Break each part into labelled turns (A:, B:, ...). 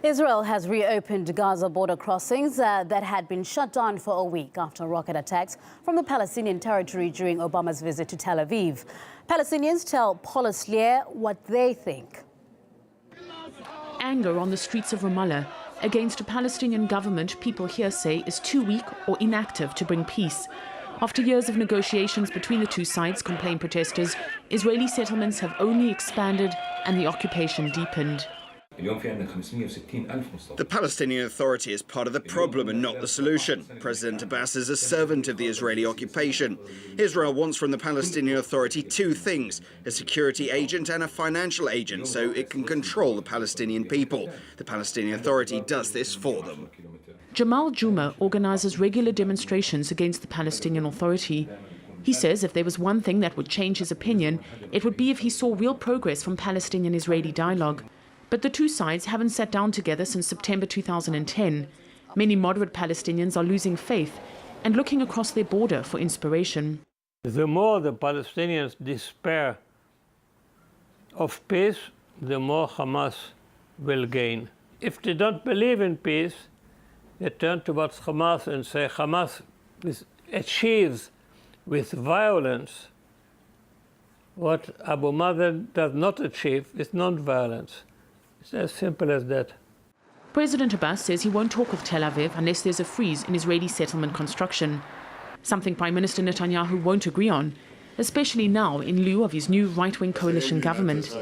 A: Israel has reopened Gaza border crossings that had been shut down for a week after rocket attacks from the Palestinian territory during Obama's visit to Tel Aviv. Palestinians tell Paul Aslier what they think.
B: Anger on the streets of Ramallah against a Palestinian government people here say is too weak or inactive to bring peace. After years of negotiations between the two sides, complain protesters, Israeli settlements have only expanded and the occupation deepened.
C: The Palestinian Authority is part of the problem and not the solution. President Abbas is a servant of the Israeli occupation. Israel wants from the Palestinian Authority two things: a security agent and a financial agent, so it can control the Palestinian people. The Palestinian Authority does this for them.
B: Jamal Juma organizes regular demonstrations against the Palestinian Authority. He says if there was one thing that would change his opinion, it would be if he saw real progress from Palestinian-Israeli dialogue. But the two sides haven't sat down together since September 2010. Many moderate Palestinians are losing faith and looking across their border for inspiration.
D: The more the Palestinians despair of peace, the more Hamas will gain. If they don't believe in peace, they turn towards Hamas and say Hamas achieves with violence what Abu Mazen does not achieve with non-violence. It's as simple as that.
B: President Abbas says he won't talk with Tel Aviv unless there's a freeze in Israeli settlement construction, something Prime Minister Netanyahu won't agree on, especially now in lieu of his new right-wing coalition government.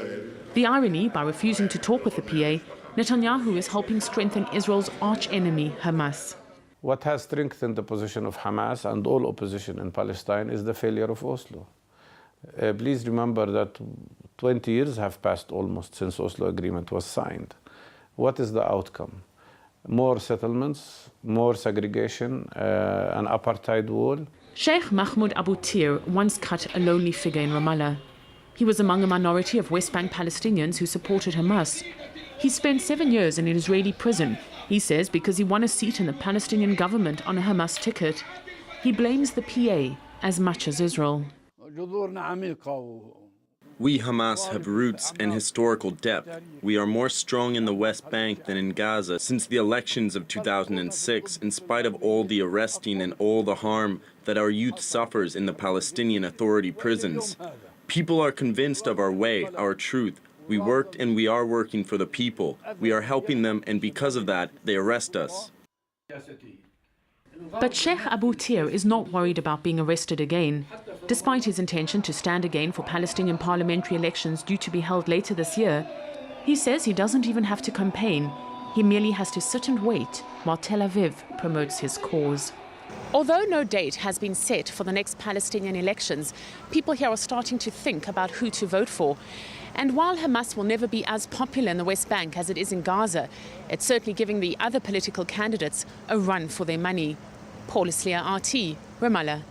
B: The irony, by refusing to talk with the PA, Netanyahu is helping strengthen Israel's arch-enemy, Hamas.
E: What has strengthened the position of Hamas and all opposition in Palestine is the failure of Oslo. Please remember that 20 years have passed almost since Oslo Agreement was signed. What is the outcome? More settlements, more segregation, an apartheid wall.
B: Sheikh Mahmoud Abu Tir once cut a lonely figure in Ramallah. He was among a minority of West Bank Palestinians who supported Hamas. He spent 7 years in an Israeli prison, he says, because he won a seat in the Palestinian government on a Hamas ticket. He blames the PA as much as Israel.
F: We, Hamas, have roots and historical depth. We are more strong in the West Bank than in Gaza since the elections of 2006, in spite of all the arresting and all the harm that our youth suffers in the Palestinian Authority prisons. People are convinced of our way, our truth. We worked and we are working for the people. We are helping them, and because of that, they arrest us.
B: But Sheikh Abu Tir is not worried about being arrested again. Despite his intention to stand again for Palestinian parliamentary elections due to be held later this year, he says he doesn't even have to campaign. He merely has to sit and wait while Tel Aviv promotes his cause. Although no date has been set for the next Palestinian elections, people here are starting to think about who to vote for. And while Hamas will never be as popular in the West Bank as it is in Gaza, it's certainly giving the other political candidates a run for their money. Paul Aslier, RT, Ramallah.